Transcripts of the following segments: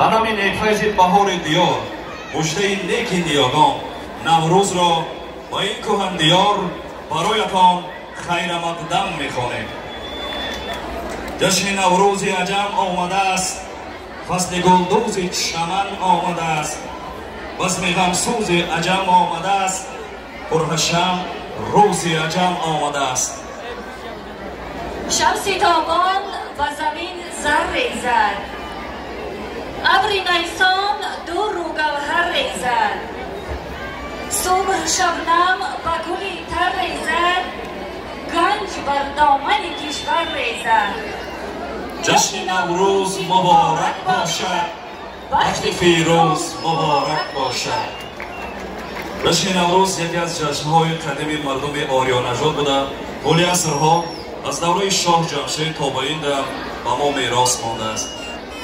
анами некфайзи баҳори диёр муждаи неки ниёгон наврӯз ро ба ин кӯҳандиёр бароятон хайрамақдам мехонем. ҷашни наврӯзи аҷам омадааст, фасли гулдӯзи чаман омадааст, базми ғамсӯзи аҷам омадааст, пурҳашам рӯзи аҷам омадааст. شمس تابان و زمین زر ریزد، ابر نیسان دو رو گوهر ریزد، صبح شبنم و گلی تر ریزد، گنج بر دامن کشور ریزد. جشن نوروز مبارک باشد، وقت فیروز مبارک باشد. جشن نوروز یکی از جشن‌های قدیمی مردم آریانژاد بوده. طول عصرها از دوره شاه جمشید تا به این دم به ما میراث مانده است.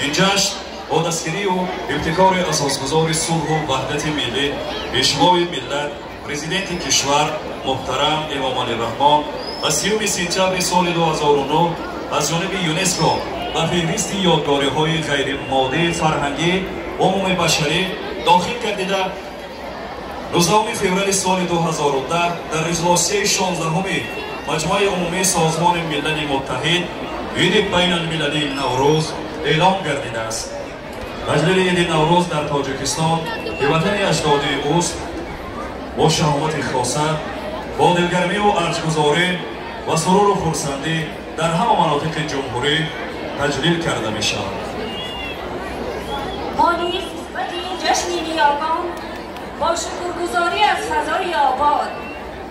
این جشن با دستگیری و ابتکار اساسگذار صلح و وحدت ملی پیشوای ملت پرزیدنت کشور محترم امام علی رحمان از 30 سپتامبر سال 2009 از جانب یونسکو به فهرست یادگاری‌های غیرمادی فرهنگی عموم بشری داخل گردیده. 19 فوریه سال 2010 در اجلاس 16 مجمع عمومی سازمان ملل متحد عید بین المللی نوروز اعلام گردیده است. مجلل عید نوروز در تاجیکستان که وطن اجدادی اوست با شهامت خاصه با دلگرمی و ارزگزاری و سرور و خرسندی در همه مناطق جمهوری تجلیل کرده می شود. ما نیز نسبت این جشن نیاگان با شکرگزاری از فضای آباد،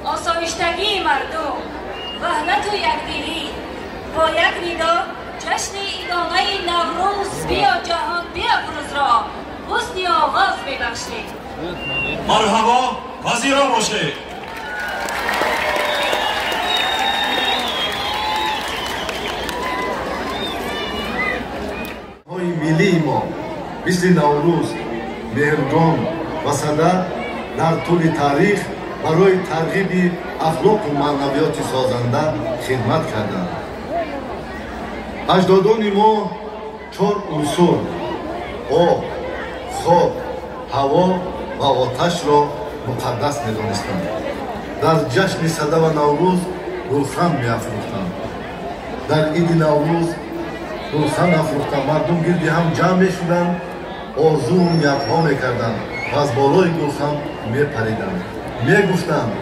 آسایشتگی مردم، وحدت و یکدلی با یک ندا جشن ایدانه نوروز بیا جهان بیافروز را حسن آغاز می‌بخشیم. مرحبا پذیرا باشید. های ملی ما مثل نوروز، مهرگان و صدر در طول تاریخ برای ترغیب اخلاق و معنویات سازنده خدمت کردند. اجدادان ما 4 عنصر آب، خاک، هوا و آتش را مقدس می‌دانستند. در جشن صدر و نوروز گلخن می‌افروختند. در عید نوروز گلخن افروخته مردم گردی هم جمع می‌شدند، آرزو و نیت‌ها می‌کردند و از بالای گلخن می‌پریدند. می‌گفتند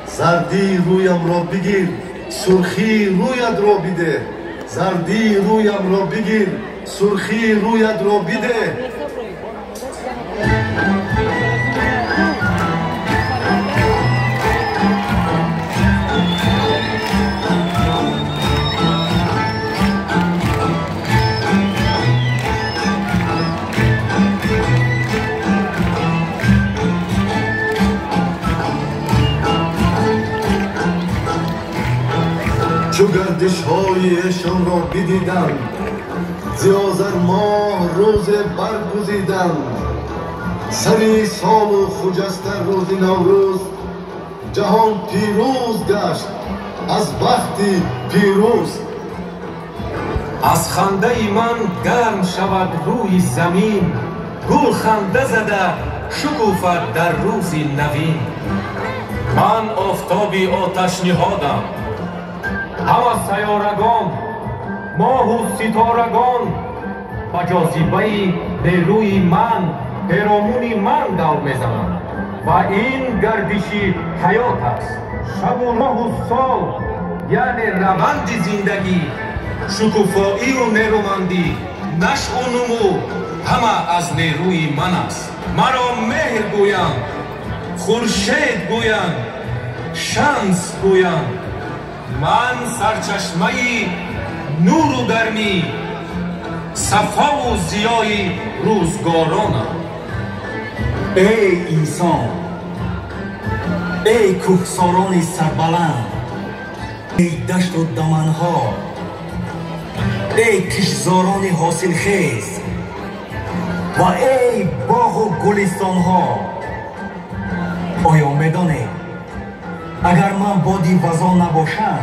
زردی رویم را بگیر، سرخی رویت را بده. زردی رویم را بگیر، سرخی رویت را بده. چو گردش هایشان را بدیدم، زیازر ماه روز برگزیدم. سری سال و خجسته روز نوروز، جهان پیروز گشت از بخت پیروز. از خنده من گرم شود روی زمین، گل خنده زده شکوفد در روزی نوین. من آفتابی آتش نهادم، همه سیارگان ماه و ستارگان با جاذبه نیروی من پیرامون من دور میزنند و این گردشی حیات است. شب و ماه و سال یعنی روند زندگی، شکوفایی و نیرومندی، نشو و نمو همه از نیروی من است. مرا مهر گویند، خورشید گویند، شمس گویند. من سرچشمه نور و گرمی، صفا و ضیای روزگارانم. ای انسان، ای کوهساران سربلند، ای دشت و دمنها، ای کشتزاران حاصلخیز و ای باغ و گلستانها. آیا میدانید اگر من بادی وزا نباشم،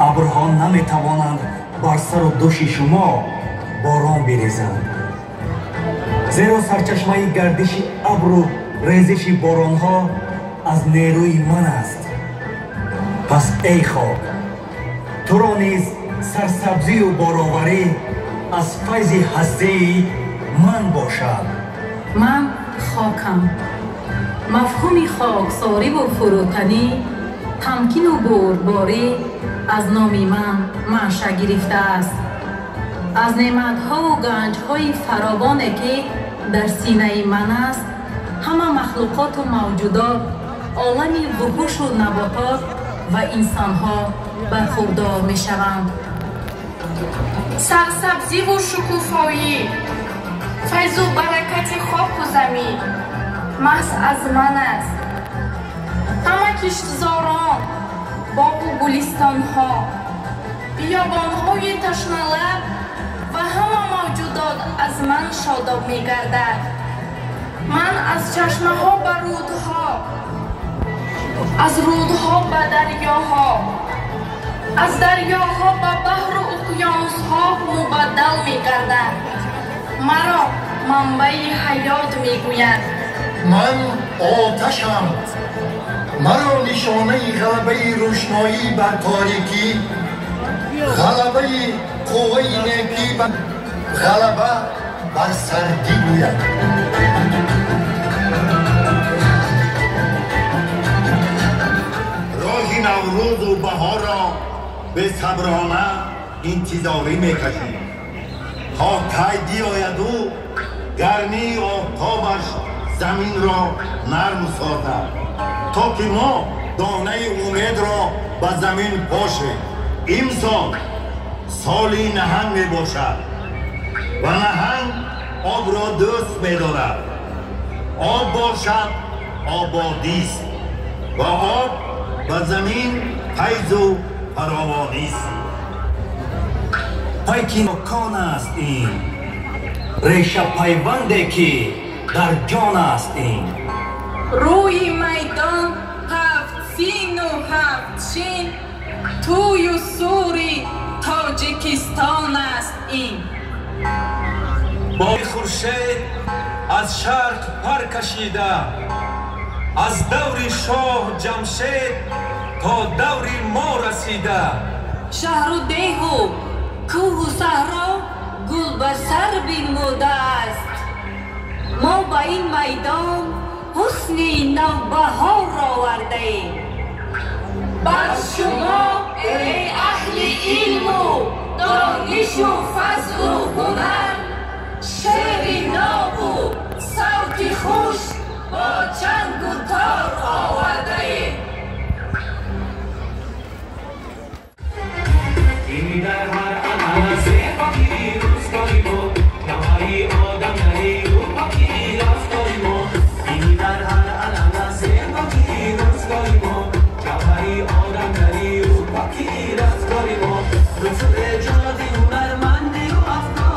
ابرها نمیتوانند بر سر و دوش شما باران بریزند. زیرا سرچشمه گردش ابر و ریزش بارانها از نیروی من است. پس ای خاک، تو را نیز سرسبزی و بارآوری از فیض هستی من باشد. من خاکم. مفهوم خاکساری و فروتنی، تمکین و بردباری از نام من منشأ گرفته است. از نعمت‌ها و گنج‌های فراوانی که در سینه من است، همه مخلوقات و موجودات، عالم وحوش و نباتات و انسان‌ها برخوردار می‌شوند. سرسبزی و شکوفایی، فیض و برکت خاک و زمین محض از من است. همه کشتزاران، باغ و گلستان‌ها، بیابان‌های تشنه‌لب و همه موجودات از من شاداب می‌گردد. من از چشمه‌ها به رودها، از رودها به دریاها، از دریاها به بحر و اقیانوس‌ها مبدل می‌گردم. مرا منبع حیات می‌گویند. من آتشم. مرا نشانه غلبه روشنایی بر تاریکی، غلبه قوه نیکی بر غلبه بر سردی گوید. راهی نوروز و بهار را به صبرانه انتظاری میکشیم تا کی آید و گرمی آفتابش زمین را نرم سازد، تا که ما دانه امید را به زمین پاشیم. امسال سالی نهنگ می باشد و نهنگ آب را دوست می دارد. آب باشد آبادی است و آب به زمین فیض و فراوانی است. پیکی مکان است این، ریشه پیونده که در جان است این. روی میدان هفت سین و هفت شین، توی و سوری تاجیکستان است این. با خورشید از شرق پر کشیده، از دور شاه جمشید تا دور ما رسیده. شهر و ده و کوه و صحرا گل بر سر بنموده است. ما با این میدان حسن نوبهار آورده ایم. بر شما ای اهل علم و دانش و فضل و هنر، شعر ناب و صوت خوش با چنگ و تار آورده ایم. این در هر عمل زیبایی روزگاری بود، نوایی آدم نهی رو پاکی رفتاری بود. این در هر عمل زیبایی روزگاری بود، نوایی آدم نهی رو پاکی رفتاری بود. رسول جادی هنرمندی و افکار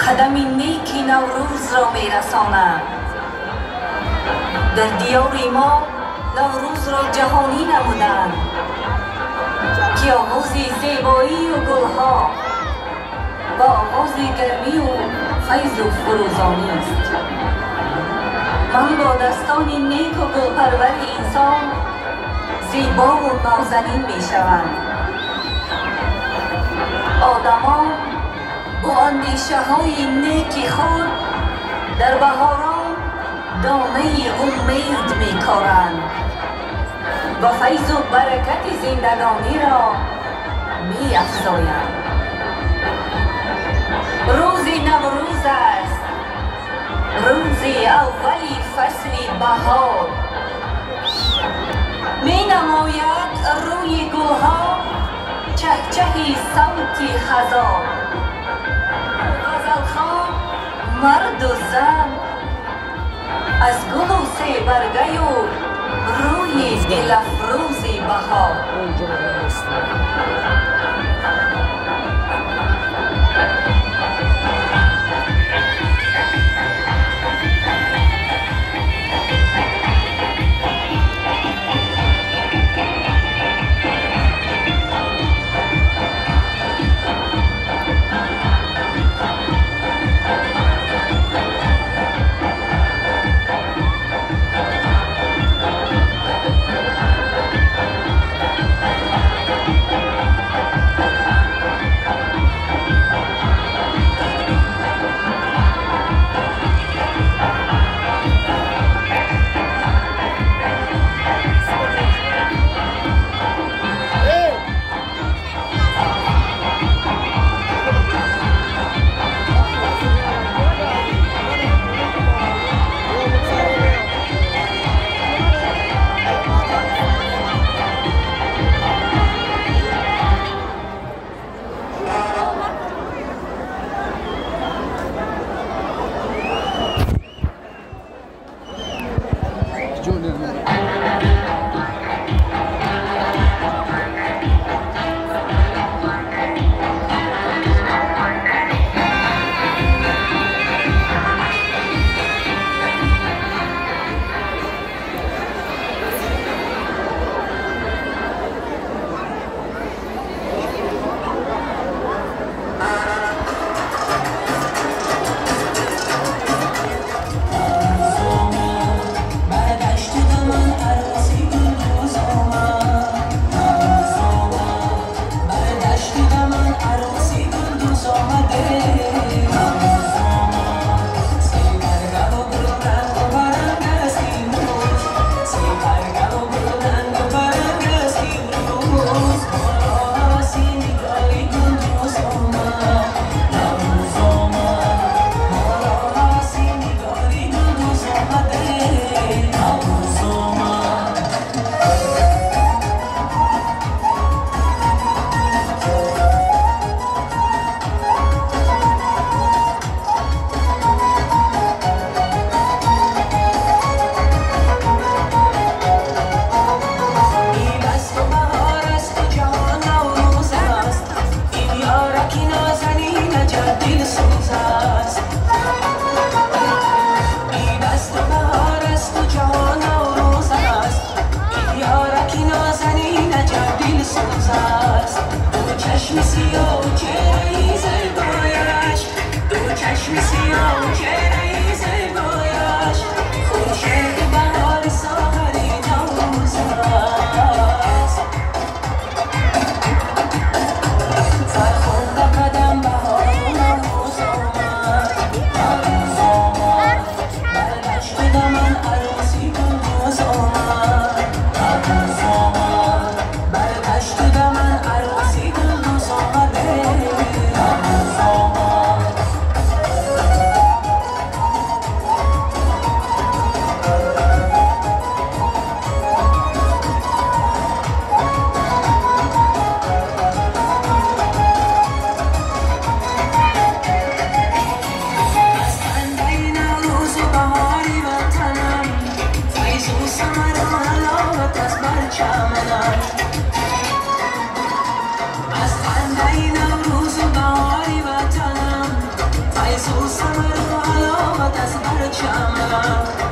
قدم نیک نوروز را می رسانند. در دیار ما نوروز را جهانی نمودند که آغاز زیبایی و گلها با آغاز گرمی و فیض و فروزانی است. من با دستان نیک و گلپرور انسان زیبا و نازنین می شوند. آدمان با اندیشه های نیک خود در بهاران دانه امید می کارند و فیض و برکت زندگانی را می افزایند. روز نوروز است، روز اولی فصل بهار. می نماید روی گلها چهچه صوت خزان. غزلخوان مرد و زن از گل و سه برگه و روی دل افروز بهار.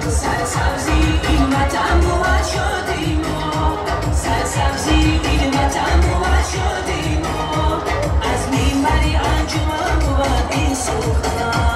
سرسبزی این وطن بود شدیم سرسبزی این وطن بود شدیم از میمبری انجمن بود این سخنان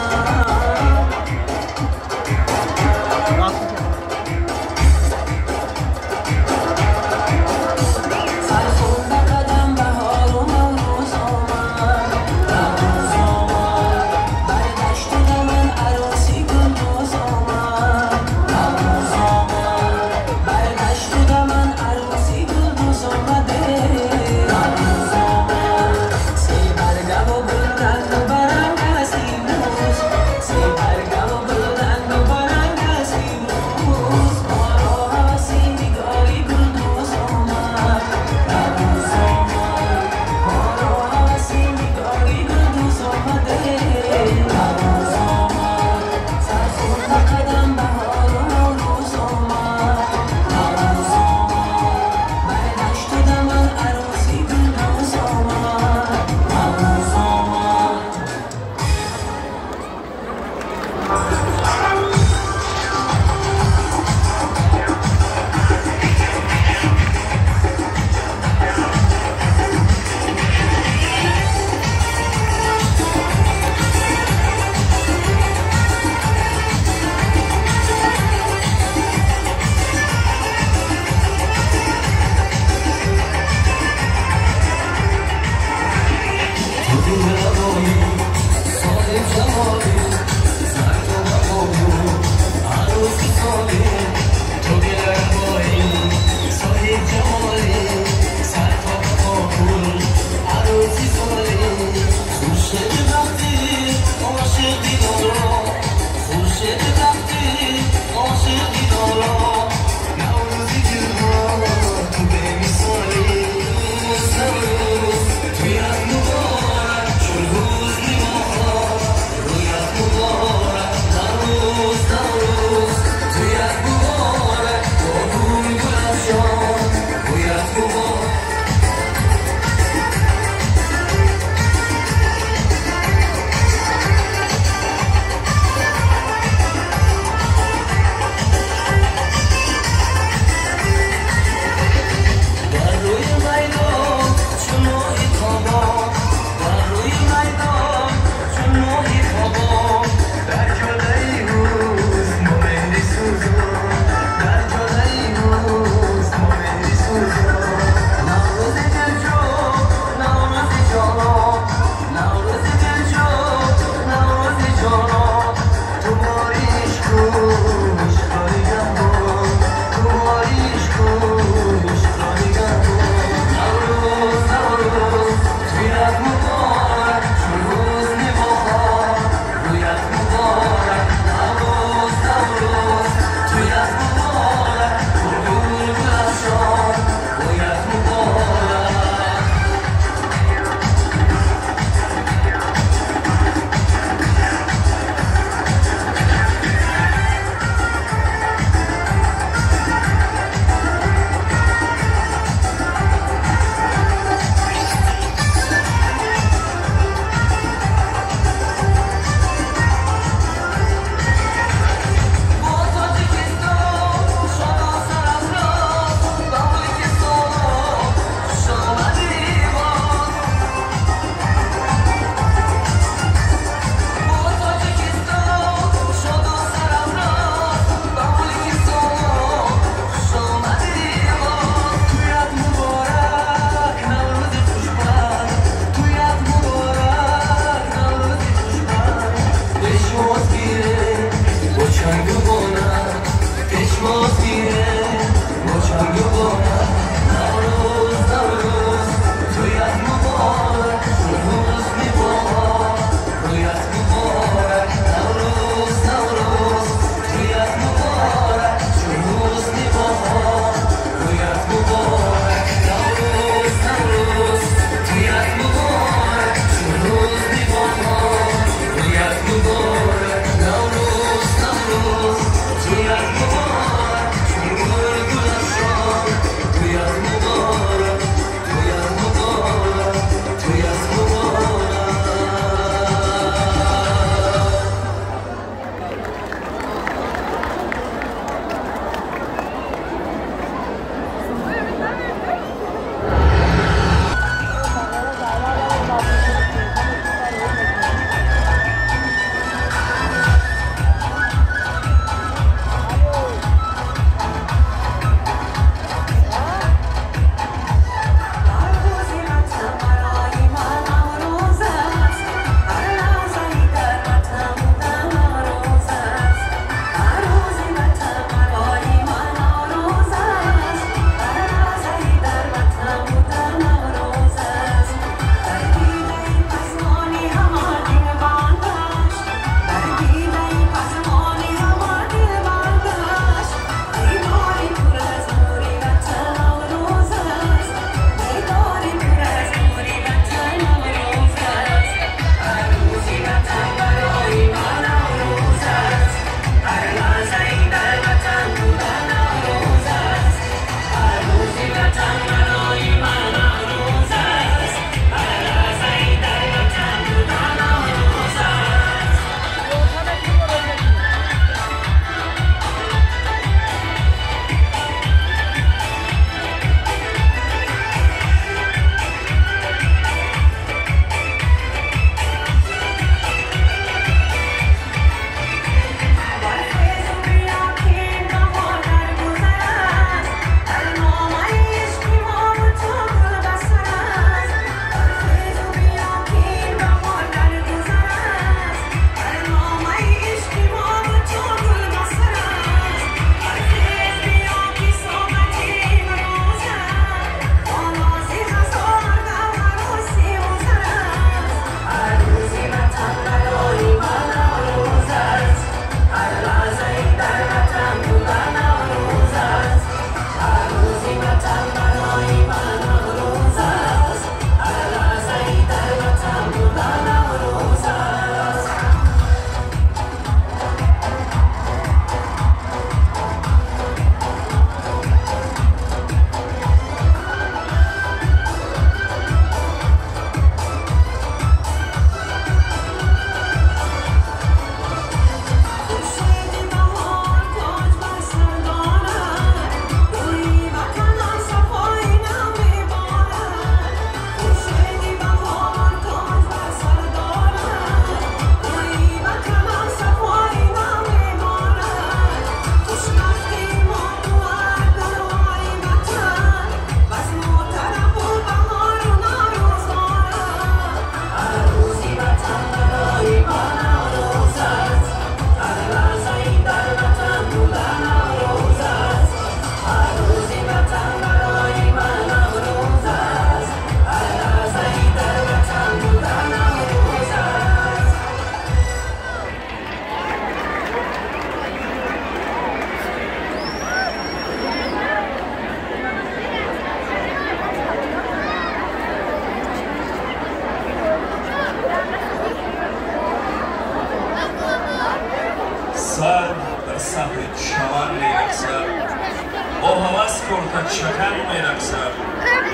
ترک شکن میرقصد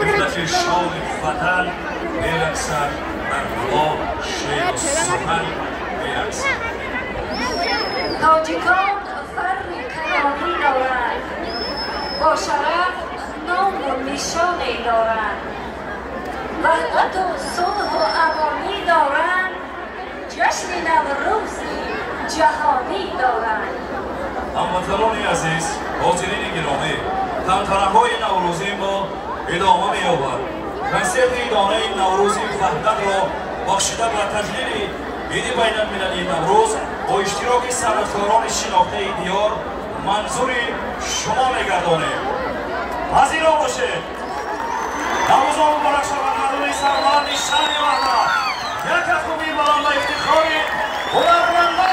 دولت شاد وطن میرقصد در هوا شعر و سخن میرقصد تاجیکان فرق کیانی دارند با شرف نام و نشانی دارند وحدت و صلح و امانی دارند جشن نوروزی جهانی دارند. هموطنان عزیز، حاضرین گرامی، تنتنه‌های نوروزی ما ادامه می‌یابد. کنسرت ایدانه نوروزی وحدت را بخشیده به تجلیل عید بین‌المللی نوروز با اشتراک صنعتکاران شناخته دیار منظور شما می‌گردانیم. حاضر باشید. نوروز مبارک شود مردم سربلند شهر وحدت. یک از خوبی بلند و افتخاری هنرمندان